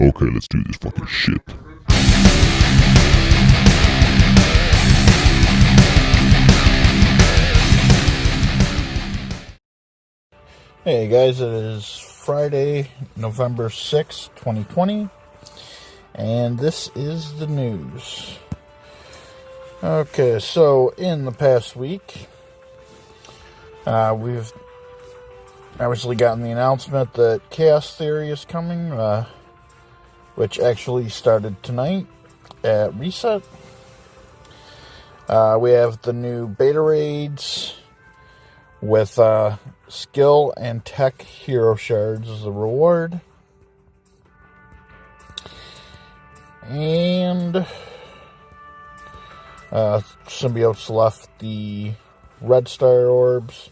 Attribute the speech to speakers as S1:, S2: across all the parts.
S1: Okay, let's do this fucking shit.
S2: Hey guys, it is Friday, November 6th, 2020, and this is the news. Okay, so in the past week, we've obviously gotten the announcement that Chaos Theory is coming, which actually started tonight at Reset. We have the new beta raids with skill and tech hero shards as a reward. And symbiotes left the red star orbs.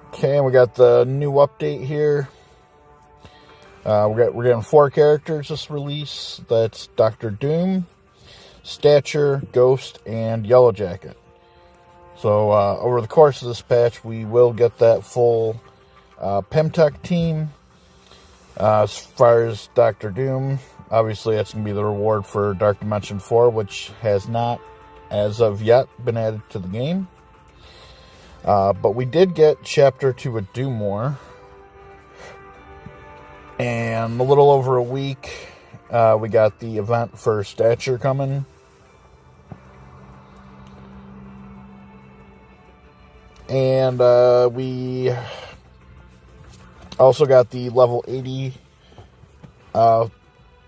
S2: Okay, and we got the new update here. We're getting 4 characters this release. That's Dr. Doom, Stature, Ghost, and Yellow Jacket. So over the course of this patch, we will get that full Pemtak team. As far as Dr. Doom, obviously that's going to be the reward for Dark Dimension 4, which has not, as of yet, been added to the game. But we did get Chapter 2 of Doom War. And a little over a week, we got the event for Stature coming. And we also got the level 80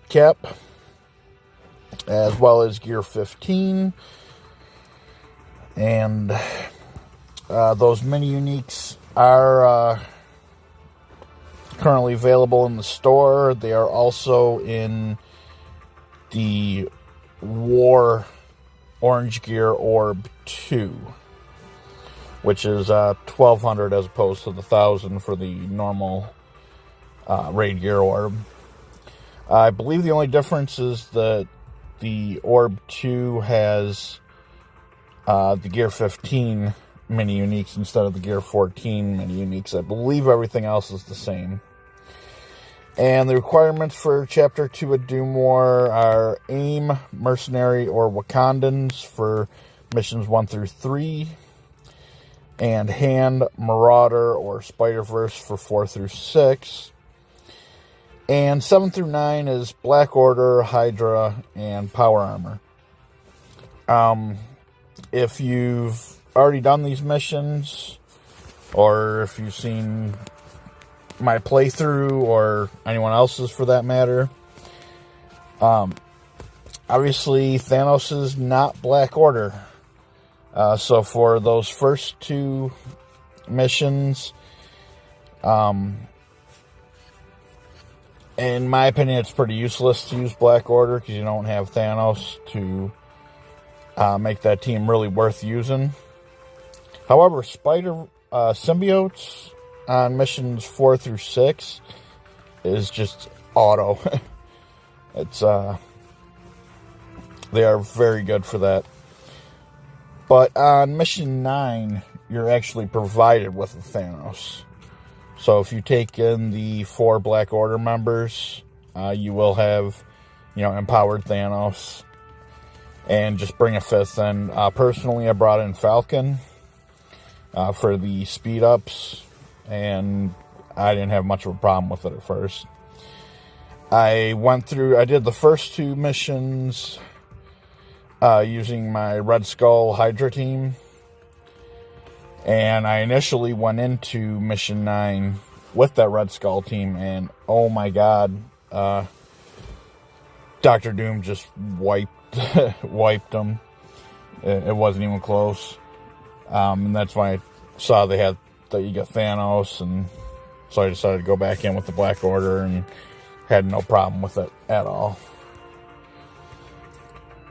S2: cap, as well as gear 15. And those mini uniques are currently available in the store. They are also in the War Orange Gear Orb 2. Which is 1,200 as opposed to the 1,000 for the normal raid gear orb. I believe the only difference is that the orb 2 has the gear 15 mini uniques instead of the gear 14 mini uniques. I believe everything else is the same. And the requirements for Chapter 2 of Doom War are AIM, Mercenary, or Wakandans for missions 1 through 3. And Hand, Marauder, or Spider-Verse for 4 through 6. And 7 through 9 is Black Order, Hydra, and Power Armor. If you've already done these missions, or if you've seen my playthrough, or anyone else's for that matter, obviously Thanos is not Black Order. So for those first 2 missions, in my opinion, it's pretty useless to use Black Order because you don't have Thanos to make that team really worth using. However, symbiotes on missions 4 through 6 is just auto. It's they are very good for that. But on Mission 9, you're actually provided with a Thanos. So if you take in the 4 Black Order members, you will have, empowered Thanos. And just bring a 5th in. Personally, I brought in Falcon for the speed-ups. And I didn't have much of a problem with it at first. I did the first 2 missions using my Red Skull Hydra team. And I initially went into Mission 9 with that Red Skull team, and oh my god, Dr. Doom just wiped them. It wasn't even close. And that's why I saw that you got Thanos, and so I decided to go back in with the Black Order and had no problem with it at all.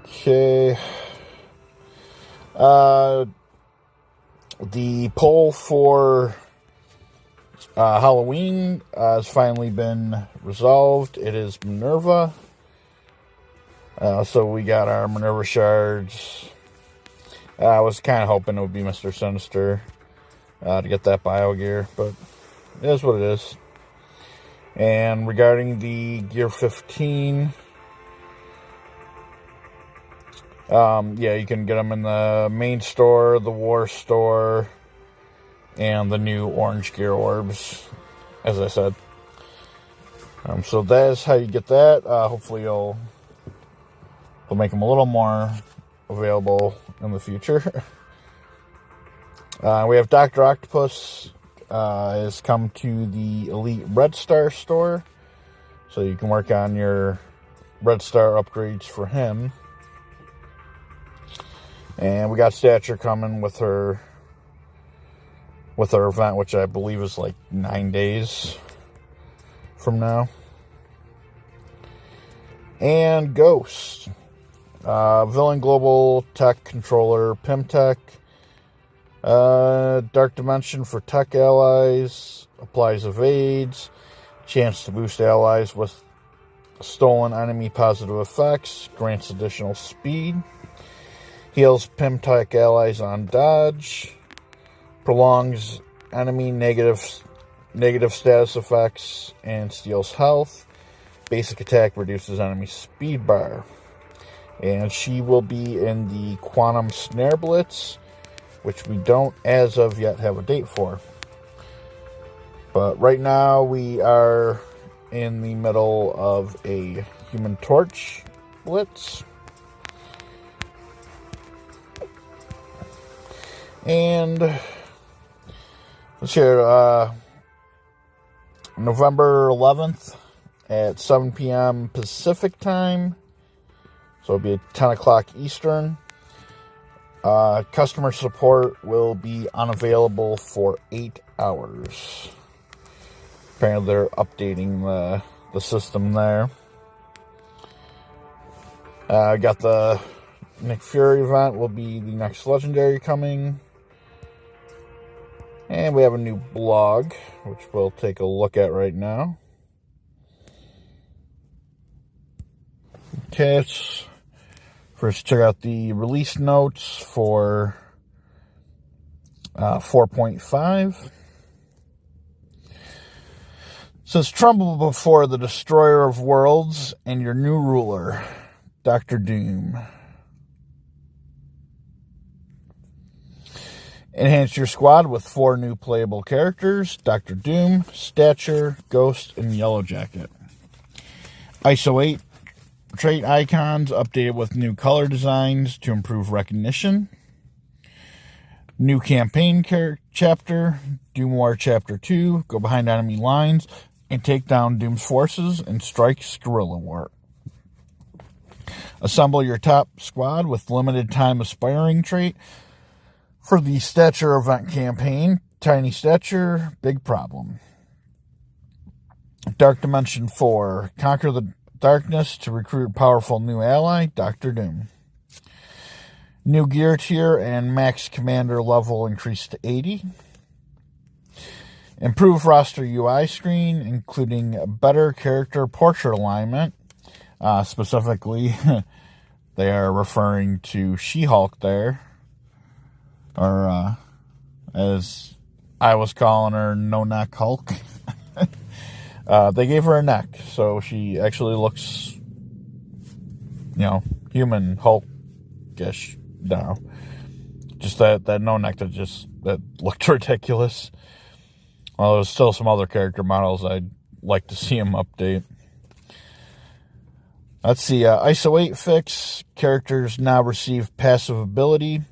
S2: Okay. The poll for Halloween has finally been resolved. It is Minerva. So we got our Minerva shards. I was kind of hoping it would be Mr. Sinister to get that bio gear, but it is what it is. And regarding the Gear 15, yeah, you can get them in the main store, the War store, and the new Orange Gear Orbs, as I said. So that is how you get that. Hopefully they'll make them a little more available in the future. We have Dr. Octopus has come to the Elite Red Star store, so you can work on your Red Star upgrades for him. And we got Stature coming with her event, which I believe is like 9 days from now. And Ghost, Villain Global Tech Controller Pemtak, Dark Dimension for Tech Allies, applies evades, chance to boost allies with stolen enemy positive effects, grants additional speed, heals Pemtak allies on dodge, prolongs enemy negative status effects, and steals health. Basic attack reduces enemy speed bar. And she will be in the Quantum Snare Blitz, which we don't, as of yet, have a date for. But right now, we are in the middle of a Human Torch Blitz. And let's hear November 11th at 7 p.m. Pacific time. So it'll be at 10 o'clock Eastern. Customer support will be unavailable for 8 hours. Apparently they're updating the system there. Got the Nick Fury event will be the next Legendary coming. And we have a new blog, which we'll take a look at right now. Okay, let's first check out the release notes for 4.5. It says, tremble before the destroyer of worlds and your new ruler, Dr. Doom. Enhance your squad with 4 new playable characters, Dr. Doom, Stature, Ghost, and Yellow Jacket. ISO 8 trait icons updated with new color designs to improve recognition. New campaign chapter, Doom War Chapter 2, go behind enemy lines and take down Doom's forces and strike guerrilla war. Assemble your top squad with limited time aspiring trait for the Stature event campaign. Tiny Stature, big problem. Dark Dimension 4, conquer the darkness to recruit powerful new ally, Dr. Doom. New gear tier and max commander level increased to 80. Improve roster UI screen, including better character portrait alignment. Specifically, they are referring to She-Hulk there. Or, as I was calling her, No-Neck Hulk. They gave her a neck, so she actually looks, human Hulk-ish now. Just that no neck that looked ridiculous. Well, there's still some other character models I'd like to see him update. Let's see, ISO 8 fix. Characters now receive passive ability.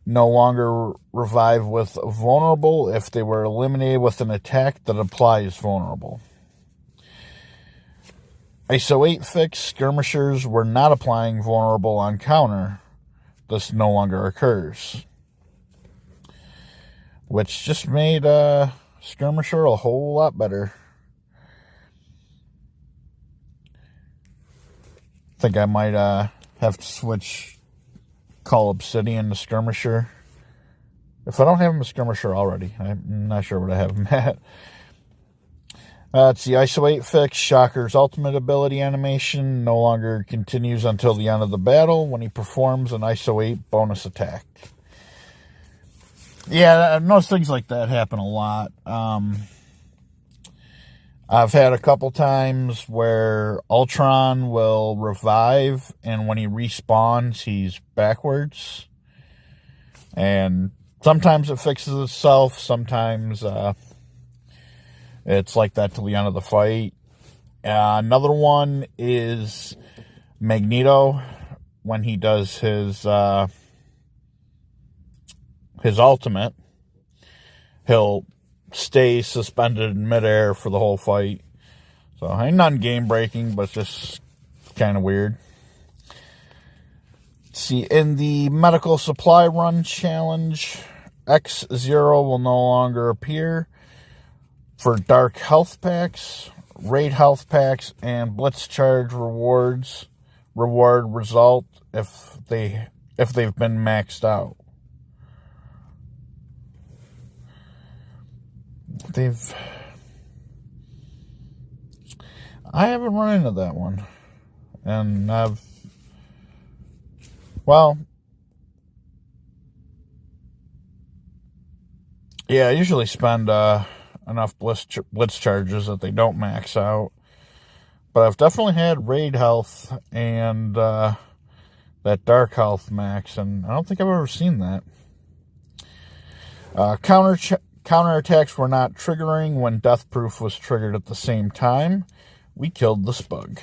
S2: No longer revive with vulnerable if they were eliminated with an attack that applies vulnerable. ISO 8 fix. Skirmishers were not applying vulnerable on counter. This no longer occurs. Which just made Skirmisher a whole lot better. I think I might have to switch Call Obsidian to Skirmisher. If I don't have him a Skirmisher already, I'm not sure what I have him at. It's the ISO 8 fix. Shocker's ultimate ability animation no longer continues until the end of the battle when he performs an ISO 8 bonus attack. Yeah, I've noticed things like that happen a lot. I've had a couple times where Ultron will revive, and when he respawns, he's backwards. And sometimes it fixes itself, sometimes it's like that till the end of the fight. Another one is Magneto, when he does his ultimate, he'll stay suspended in midair for the whole fight. So ain't nothing game breaking, but it's just kind of weird. See, in the medical supply run challenge, X0 will no longer appear for dark health packs, raid health packs, and blitz charge reward result if they've been maxed out. I haven't run into that one, and I usually spend enough blitz charges that they don't max out. But I've definitely had raid health and that dark health max, and I don't think I've ever seen that. Counterattacks were not triggering when Death Proof was triggered at the same time. We killed this bug.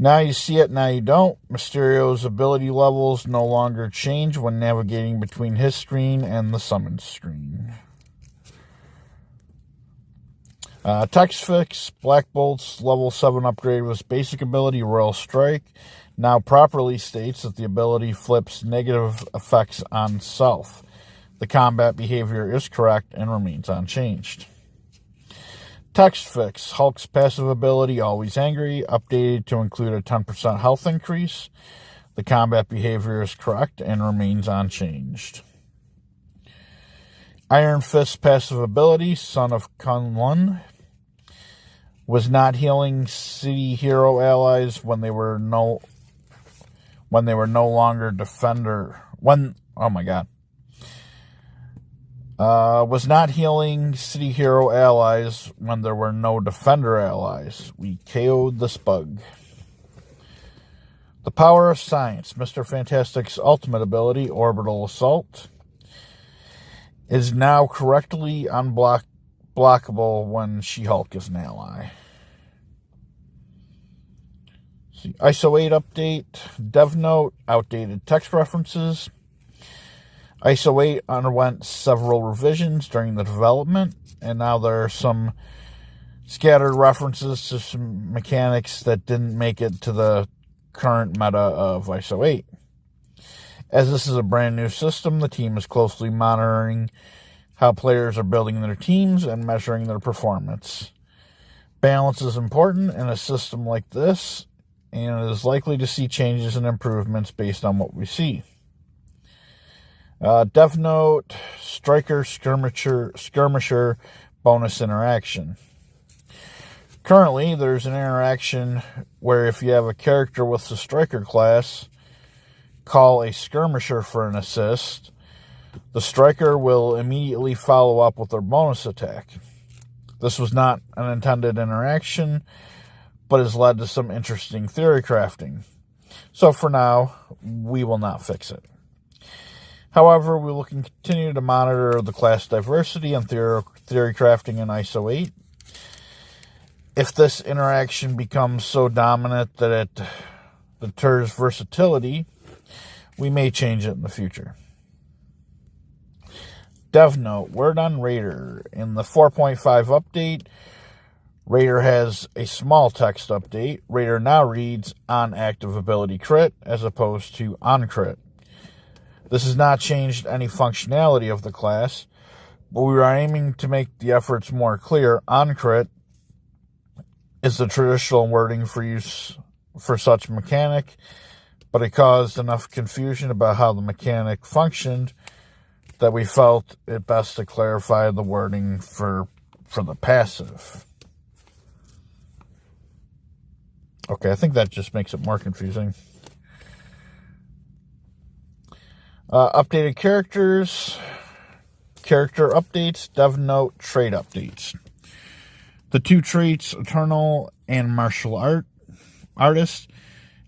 S2: Now you see it, now you don't. Mysterio's ability levels no longer change when navigating between his screen and the summon screen. Text fix, Black Bolt's level 7 upgrade with basic ability Royal Strike now properly states that the ability flips negative effects on self. The combat behavior is correct and remains unchanged. Text fix, Hulk's passive ability Always Angry, updated to include a 10% health increase. The combat behavior is correct and remains unchanged. Iron Fist's passive ability, Son of Kunlun, was not healing city hero allies when they were no longer defender. Was not healing city hero allies when there were no defender allies. We KO'd this bug. The power of science, Mr. Fantastic's ultimate ability, Orbital Assault, is now correctly unblockable when She-Hulk is an ally. See, ISO 8 update, Dev Note, outdated text references. ISO 8 underwent several revisions during the development, and now there are some scattered references to some mechanics that didn't make it to the current meta of ISO 8. As this is a brand new system, the team is closely monitoring how players are building their teams and measuring their performance. Balance is important in a system like this, and it is likely to see changes and improvements based on what we see. Dev Note, Striker Skirmisher bonus interaction. Currently, there's an interaction where if you have a character with the Striker class, call a Skirmisher for an assist, the Striker will immediately follow up with their bonus attack. This was not an intended interaction, but has led to some interesting theory crafting. So for now, we will not fix it. However, we will continue to monitor the class diversity and theory crafting in ISO 8. If this interaction becomes so dominant that it deters versatility, we may change it in the future. Dev Note, word on Raider. In the 4.5 update, Raider has a small text update. Raider now reads on active ability crit as opposed to on crit. This has not changed any functionality of the class, but we are aiming to make the efforts more clear. On crit is the traditional wording for use for such mechanic, but it caused enough confusion about how the mechanic functioned that we felt it best to clarify the wording for the passive. Okay, I think that just makes it more confusing. Updated characters, character updates, Dev Note, trade updates. The two traits, Eternal and Martial Artist,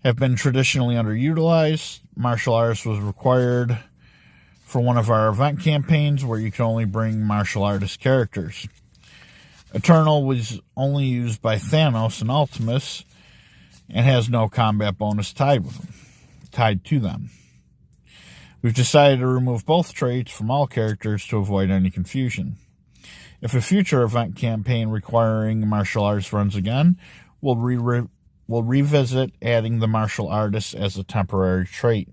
S2: have been traditionally underutilized. Martial Artist was required for one of our event campaigns where you can only bring martial artist characters. Eternal was only used by Thanos and Ultimus and has no combat bonus tied to them. We've decided to remove both traits from all characters to avoid any confusion. If a future event campaign requiring martial arts runs again, we'll revisit adding the martial artist as a temporary trait.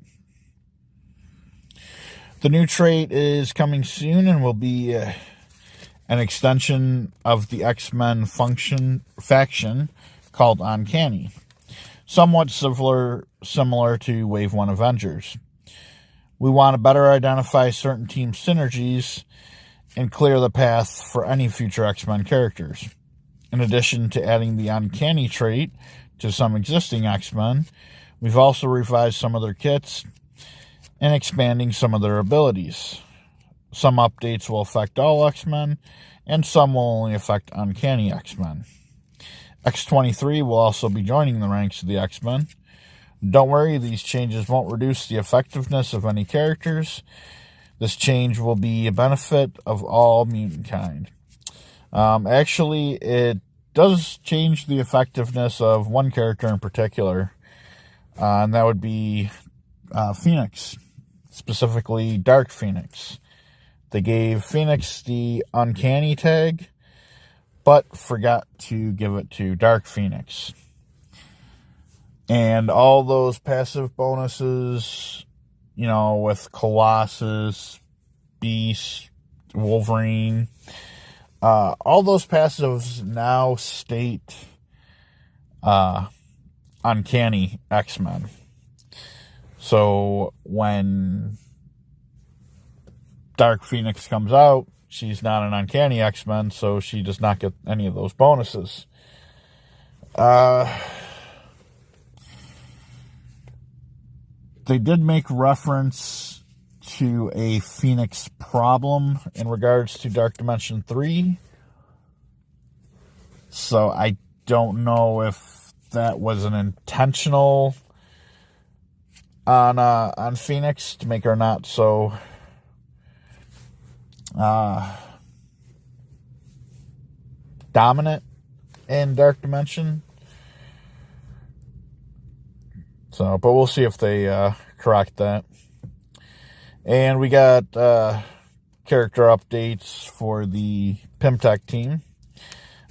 S2: The new trait is coming soon and will be an extension of the X-Men faction called Uncanny, somewhat similar to Wave 1 Avengers. We want to better identify certain team synergies and clear the path for any future X-Men characters. In addition to adding the Uncanny trait to some existing X-Men, we've also revised some of their kits and expanding some of their abilities. Some updates will affect all X-Men, and some will only affect Uncanny X-Men. X-23 will also be joining the ranks of the X-Men. Don't worry, these changes won't reduce the effectiveness of any characters. This change will be a benefit of all mutant kind. Actually, it does change the effectiveness of one character in particular, and that would be Phoenix, specifically Dark Phoenix. They gave Phoenix the Uncanny tag, but forgot to give it to Dark Phoenix. And all those passive bonuses, with Colossus, Beast, Wolverine, all those passives now state Uncanny X-Men. So when Dark Phoenix comes out, she's not an Uncanny X-Men, so she does not get any of those bonuses. They did make reference to a Phoenix problem in regards to Dark Dimension 3. So I don't know if that was an intentional on Phoenix to make her not so dominant in Dark Dimension. So, but we'll see if they correct that. And we got character updates for the Pemtak team.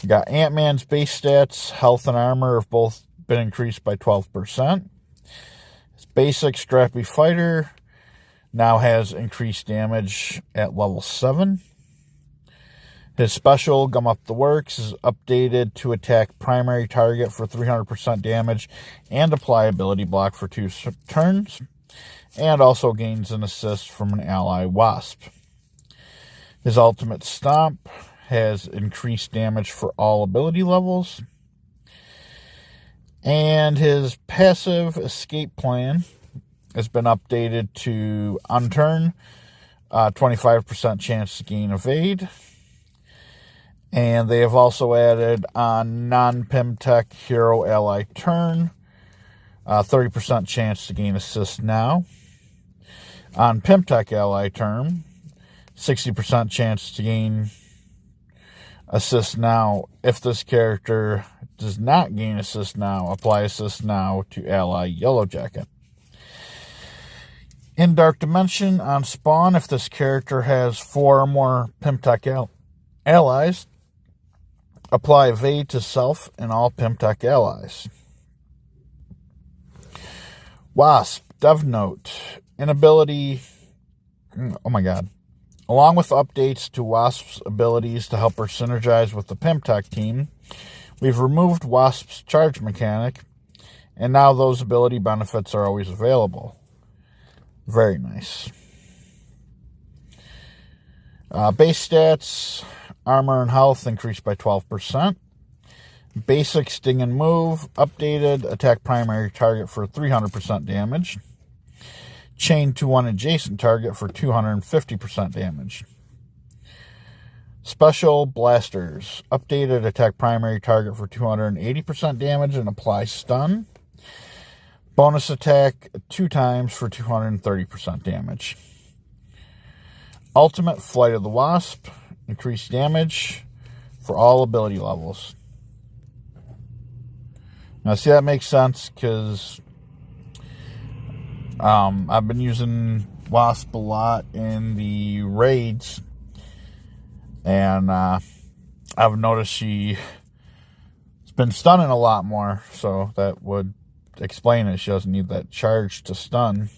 S2: We got Ant-Man's base stats, health and armor have both been increased by 12%. His basic Scrappy Fighter now has increased damage at level 7. His special, Gum Up the Works, is updated to attack primary target for 300% damage and apply ability block for 2 turns, and also gains an assist from an ally Wasp. His ultimate Stomp has increased damage for all ability levels. And his passive Escape Plan has been updated to Unturn, 25% chance to gain Evade. And they have also added on non-Pemtak hero ally turn, 30% chance to gain assist now. On Pemtak ally turn, 60% chance to gain assist now. If this character does not gain assist now, apply assist now to ally Yellow Jacket. In Dark Dimension, on spawn, if this character has 4 or more Pemtak allies, apply evade to self and all Pemtak allies. Wasp, Dev Note, inability. Oh my god. Along with updates to Wasp's abilities to help her synergize with the Pemtak team, we've removed Wasp's charge mechanic, and now those ability benefits are always available. Very nice. Base stats, armor and health increased by 12%. Basic Sting and Move, updated, attack primary target for 300% damage. Chain to one adjacent target for 250% damage. Special Blasters. Updated, attack primary target for 280% damage and apply stun. Bonus attack 2 times for 230% damage. Ultimate, Flight of the Wasp. Increased damage for all ability levels. Now, see, that makes sense because I've been using Wasp a lot in the raids. And I've noticed she's been stunning a lot more. So that would explain it. She doesn't need that charge to stun.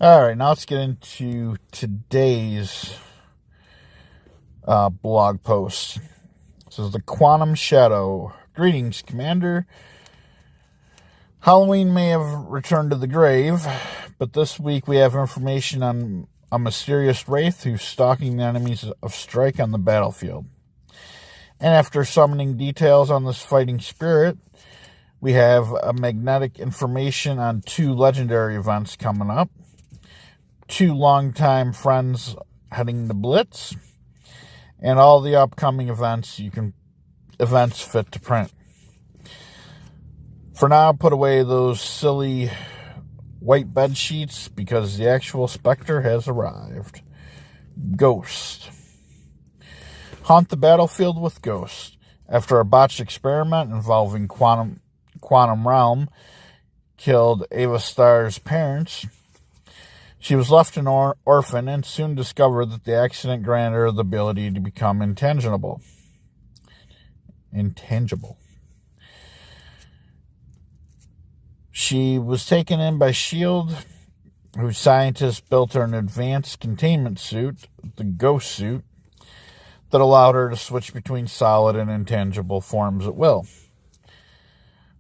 S2: Alright, now let's get into today's blog post. This is the Quantum Shadow. Greetings, Commander. Halloween may have returned to the grave, but this week we have information on a mysterious wraith who's stalking the enemies of Strike on the battlefield. And after summoning details on this fighting spirit, we have a magnetic information on 2 legendary events coming up, 2 longtime friends heading to Blitz, and all the upcoming events fit to print. For now, put away those silly white bed sheets because the actual Spectre has arrived. Ghost. Haunt the battlefield with Ghost. After a botched experiment involving Quantum Realm killed Ava Star's parents, she was left an orphan and soon discovered that the accident granted her the ability to become intangible. She was taken in by S.H.I.E.L.D., whose scientists built her an advanced containment suit, the Ghost Suit, that allowed her to switch between solid and intangible forms at will,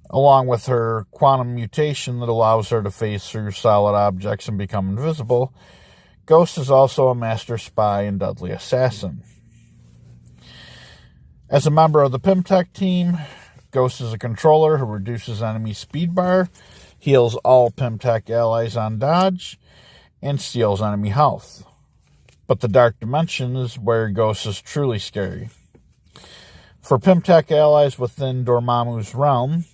S2: along with her quantum mutation that allows her to phase through solid objects and become invisible. Ghost is also a master spy and deadly assassin. As a member of the Pemtak team, Ghost is a controller who reduces enemy speed bar, heals all Pemtak allies on dodge, and steals enemy health. But the Dark Dimension is where Ghost is truly scary. For Pemtak allies within Dormammu's realm,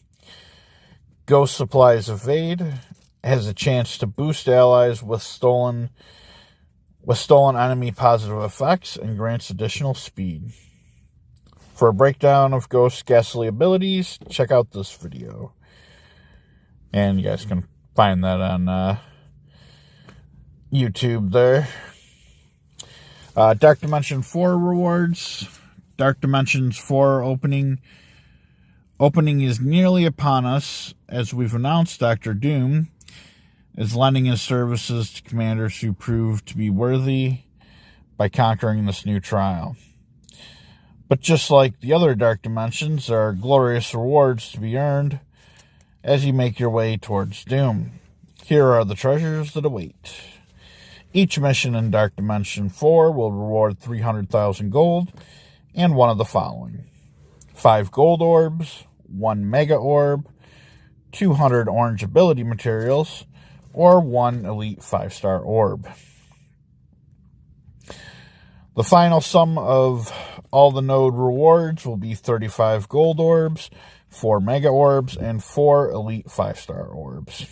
S2: Ghost supplies evade, has a chance to boost allies with stolen enemy positive effects, and grants additional speed. For a breakdown of Ghost's ghastly abilities, check out this video. And you guys can find that on YouTube there. Dark Dimension 4 rewards. Dark Dimensions 4 opening is nearly upon us. As we've announced, Dr. Doom is lending his services to commanders who prove to be worthy by conquering this new trial. But just like the other Dark Dimensions, there are glorious rewards to be earned as you make your way towards Doom. Here are the treasures that await. Each mission in Dark Dimension 4 will reward 300,000 gold and one of the following: 5 gold orbs, 1 mega orb, 200 orange ability materials, or 1 elite 5-star orb. The final sum of all the node rewards will be 35 gold orbs, 4 mega orbs, and 4 elite 5-star orbs.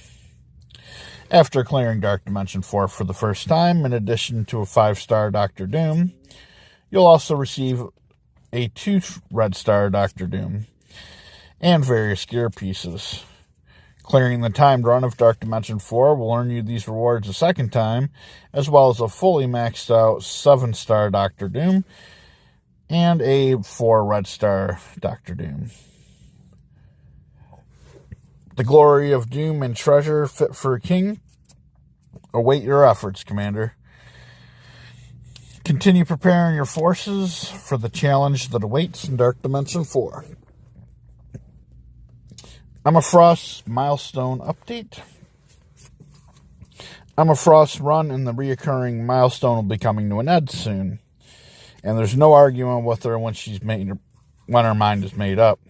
S2: After clearing Dark Dimension 4 for the first time, in addition to a 5-star Dr. Doom, you'll also receive a 2 red-star Dr. Doom and various gear pieces. Clearing the timed run of Dark Dimension 4 will earn you these rewards a second time, as well as a fully maxed out 7-star Dr. Doom and a 4 red-star Dr. Doom. The glory of Doom and treasure fit for a king await your efforts, Commander. Continue preparing your forces for the challenge that awaits in Dark Dimension 4. Emma Frost's milestone update. Emma Frost's run in the reoccurring milestone will be coming to an end soon, and there's no arguing with her when her mind is made up.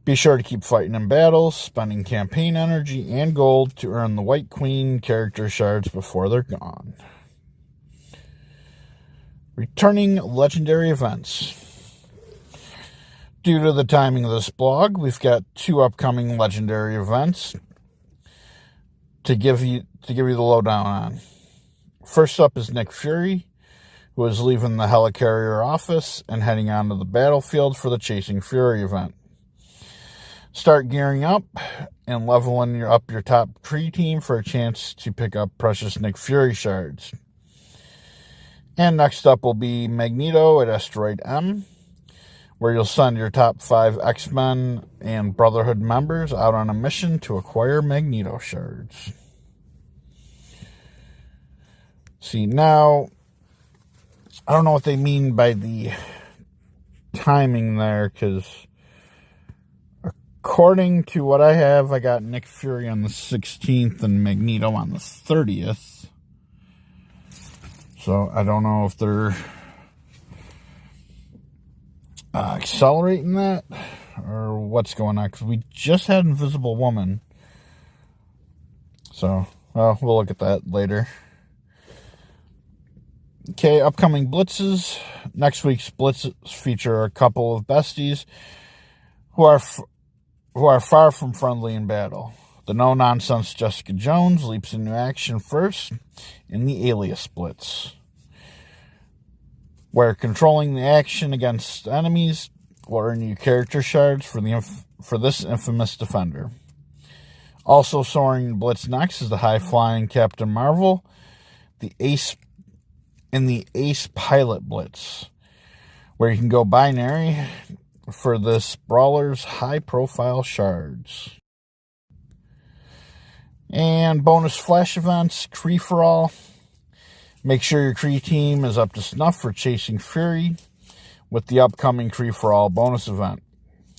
S2: Be sure to keep fighting in battles, spending campaign energy and gold to earn the White Queen character shards before they're gone. Returning legendary events. Due to the timing of this blog, we've got 2 upcoming legendary events to give you the lowdown on. First up is Nick Fury, who is leaving the helicarrier office and heading onto the battlefield for the Chasing Fury event. Start gearing up and leveling up your top tree team for a chance to pick up precious Nick Fury shards. And next up will be Magneto at Asteroid M, where you'll send your top 5 X-Men and Brotherhood members out on a mission to acquire Magneto shards. See, now, I don't know what they mean by the timing there, because according to what I have, I got Nick Fury on the 16th and Magneto on the 30th. So, I don't know if they're accelerating that or what's going on, because we just had Invisible Woman. So, well, we'll look at that later. Okay, upcoming Blitzes. Next week's Blitzes feature a couple of besties who are far from friendly in battle. The no-nonsense Jessica Jones leaps into action first in the Alias Blitz, where controlling the action against enemies will earn you character shards for this infamous defender. Also soaring the Blitz next is the high-flying Captain Marvel, the Ace Pilot Blitz, where you can go binary for this brawler's high-profile shards. And bonus flash events, Kree for All. Make sure your Kree team is up to snuff for Chasing Fury with the upcoming Kree for All bonus event.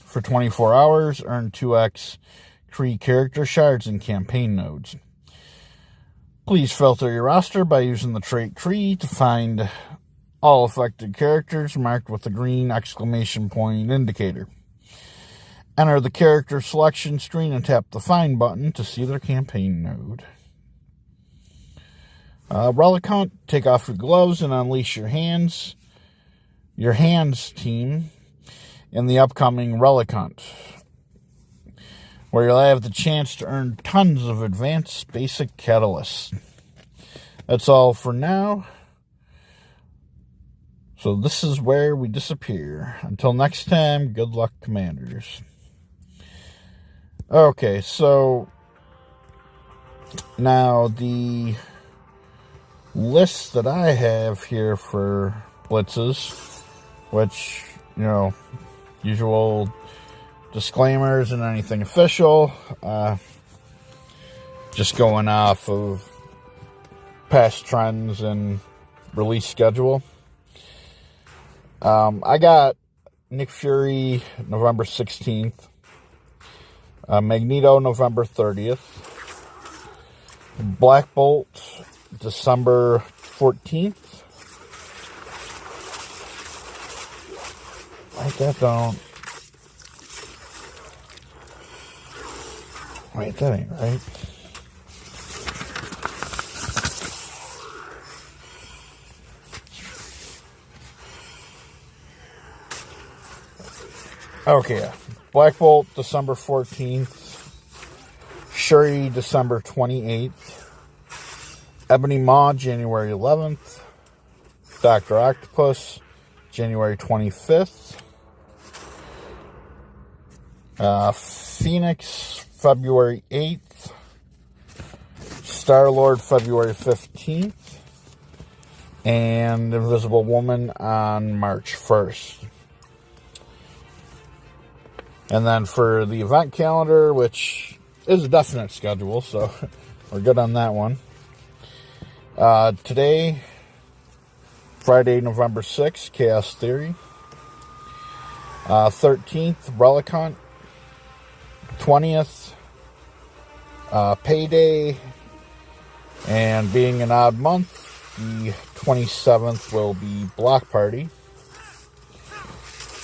S2: For 24 hours, earn 2x Kree character shards and campaign nodes. Please filter your roster by using the trait Kree to find all affected characters marked with a green exclamation point indicator. Enter the character selection screen and tap the Find button to see their campaign node. Relic Hunt, take off your gloves and unleash your hands team in the upcoming Relic Hunt, where you'll have the chance to earn tons of advanced basic catalysts. That's all for now. So this is where we disappear. Until next time, good luck, Commanders. Okay, so now the list that I have here for Blitzes, which, usual disclaimers and anything official, just going off of past trends and release schedule. I got Nick Fury November 16th, Magneto November 30th, Black Bolt December 14th. Write that down. Wait, that ain't right. Okay, Black Bolt December 14th, Shuri December 28th, Ebony Maw January 11th, Dr. Octopus January 25th, Phoenix February 8th, Star-Lord February 15th, and Invisible Woman on March 1st. And then for the event calendar, which is a definite schedule, so we're good on that one. Today, Friday, November 6th, Chaos Theory. 13th, Relic Hunt. 20th, Payday. And being an odd month, the 27th will be Block Party.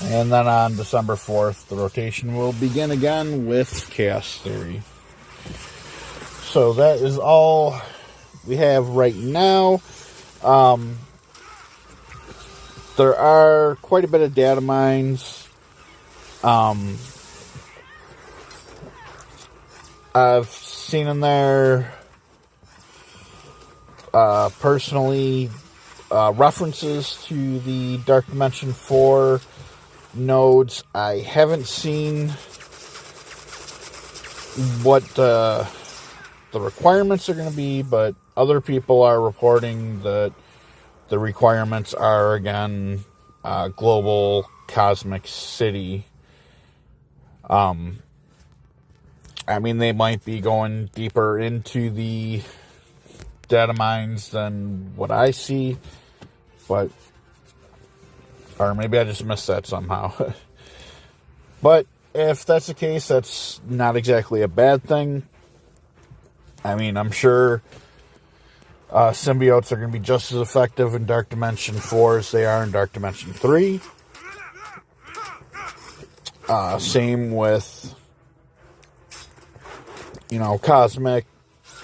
S2: And then on December 4th, the rotation will begin again with Chaos Theory. So that is all we have right now. there are quite a bit of data mines. I've seen in there, personally, references to the Dark Dimension 4 nodes. I haven't seen what the requirements are going to be, but other people are reporting that the requirements are, again, global cosmic city. I mean, they might be going deeper into the data mines than what I see, but, or maybe I just missed that somehow. But if that's the case, that's not exactly a bad thing. I mean, I'm sure symbiotes are going to be just as effective in Dark Dimension 4 as they are in Dark Dimension 3. Same with, Cosmic,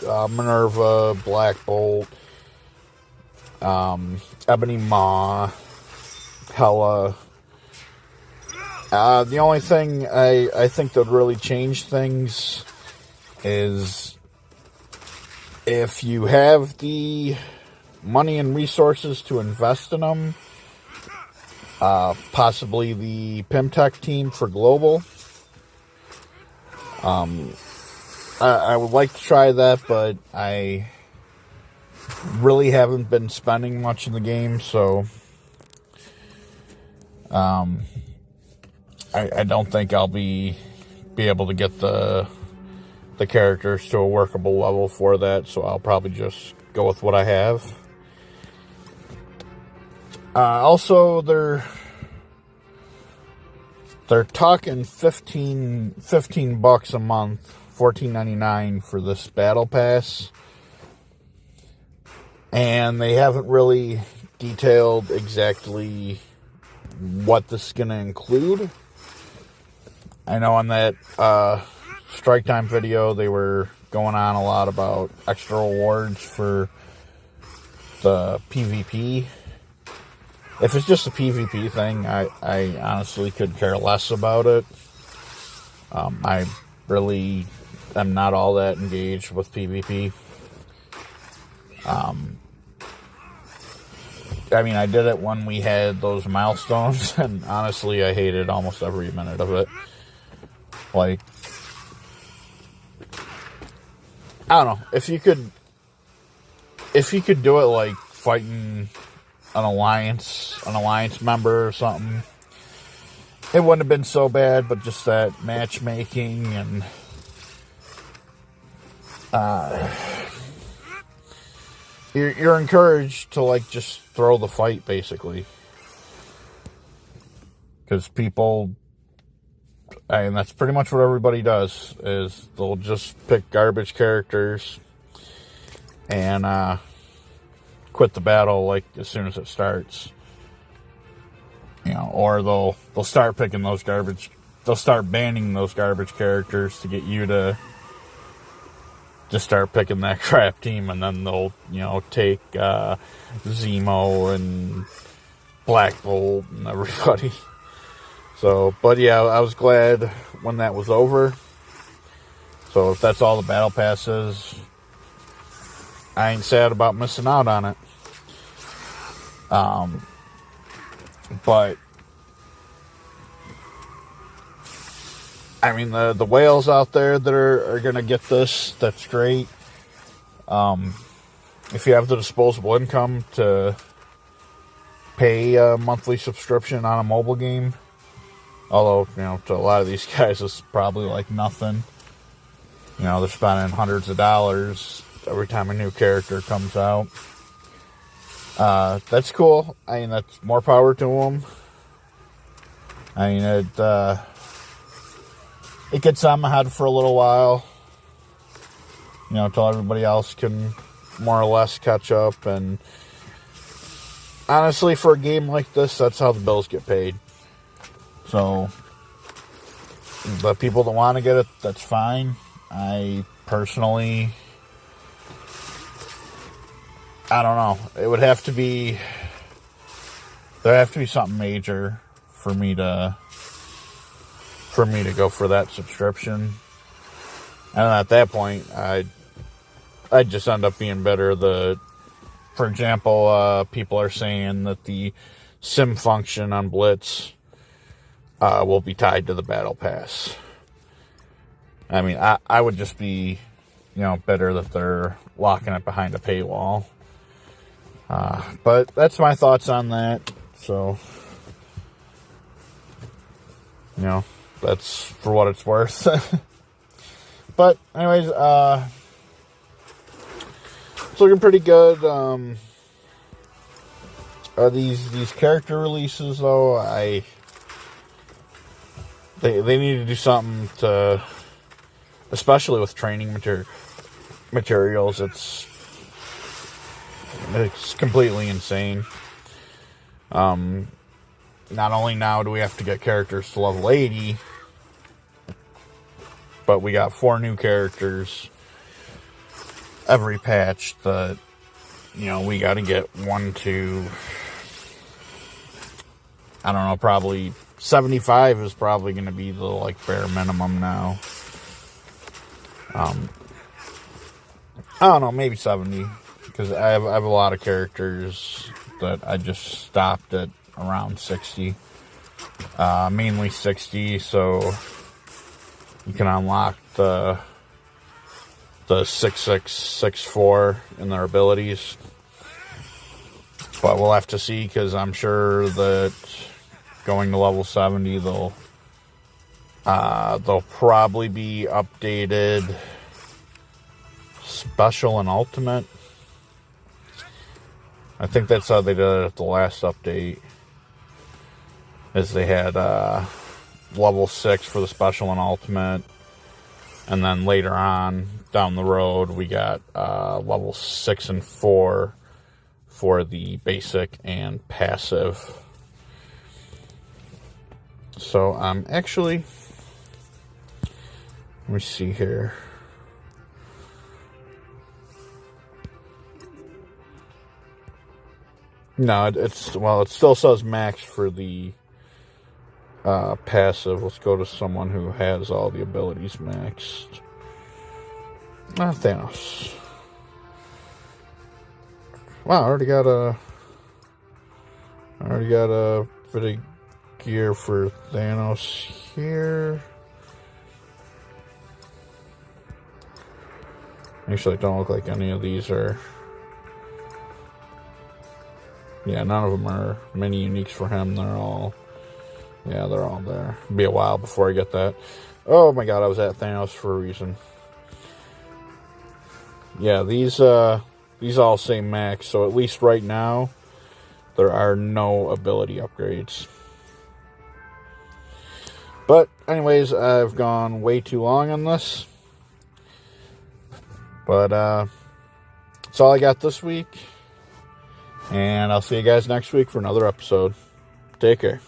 S2: Minerva, Black Bolt, Ebony Maw, Hela. The only thing I think that would really change things is if you have the money and resources to invest in them, possibly the Pemtak team for global. I would like to try that, but I really haven't been spending much in the game, so I don't think I'll be able to get the characters to a workable level for that, so I'll probably just go with what I have. Also, they're talking $15 a month, $14.99 for this battle pass, and they haven't really detailed exactly what this is going to include. I know on that Strike Time video they were going on a lot about extra rewards for the PvP. If it's just a PvP thing, I honestly could care less about it. I really am not all that engaged with PvP. I mean, I did it when we had those milestones, and honestly, I hated almost every minute of it. Like, I don't know, if you could do it like fighting an alliance member or something, it wouldn't have been so bad, but just that matchmaking and you're encouraged to like just throw the fight, basically, because people, and that's pretty much what everybody does, is they'll just pick garbage characters and quit the battle like as soon as it starts, or they'll start picking those garbage, they'll start banning those garbage characters to get you to just start picking that crap team, and then they'll take Zemo and Black Bolt and everybody. So, but yeah, I was glad when that was over. So if that's all the battle pass is, I ain't sad about missing out on it. But I mean, the whales out there that are going to get this, that's great. If you have the disposable income to pay a monthly subscription on a mobile game, although, to a lot of these guys, it's probably like nothing. They're spending hundreds of dollars every time a new character comes out. That's cool. I mean, that's more power to them. I mean, it gets on my head for a little while, until everybody else can more or less catch up. And honestly, for a game like this, that's how the bills get paid. So, the people that want to get it, that's fine. I personally, I don't know. It would have to be There have to be something major for me to go for that subscription. And at that point, I'd just end up being better. For example, people are saying that the sim function on Blitz will be tied to the Battle Pass. I mean, I would just be, better that they're locking it behind a paywall. But that's my thoughts on that. So, that's for what it's worth. But anyways, it's looking pretty good. These character releases, though, they need to do something to, especially with training materials. It's completely insane. Not only now do we have to get characters to level 80, but we got 4 new characters every patch that, we got to get 1 to, I don't know, probably 75 is probably going to be the, bare minimum now. I don't know, maybe 70, because I have a lot of characters that I just stopped at around 60, mainly 60, so you can unlock the 6664 in their abilities. But we'll have to see, because I'm sure that going to level 70, they'll probably be updated special and ultimate. I think that's how they did it at the last update, is they had level 6 for the special and ultimate, and then later on down the road we got level 6 and 4 for the basic and passive. So actually, let me see here. No, it still says max for the passive. Let's go to someone who has all the abilities maxed. Thanos. Wow, I already got a bit of gear for Thanos here. Actually, don't look like any of these are. Yeah, none of them are mini uniques for him. They're all there. It'll be a while before I get that. Oh my god, I was at Thanos for a reason. Yeah, these all say max, so at least right now, there are no ability upgrades. But anyways, I've gone way too long on this. But that's all I got this week. And I'll see you guys next week for another episode. Take care.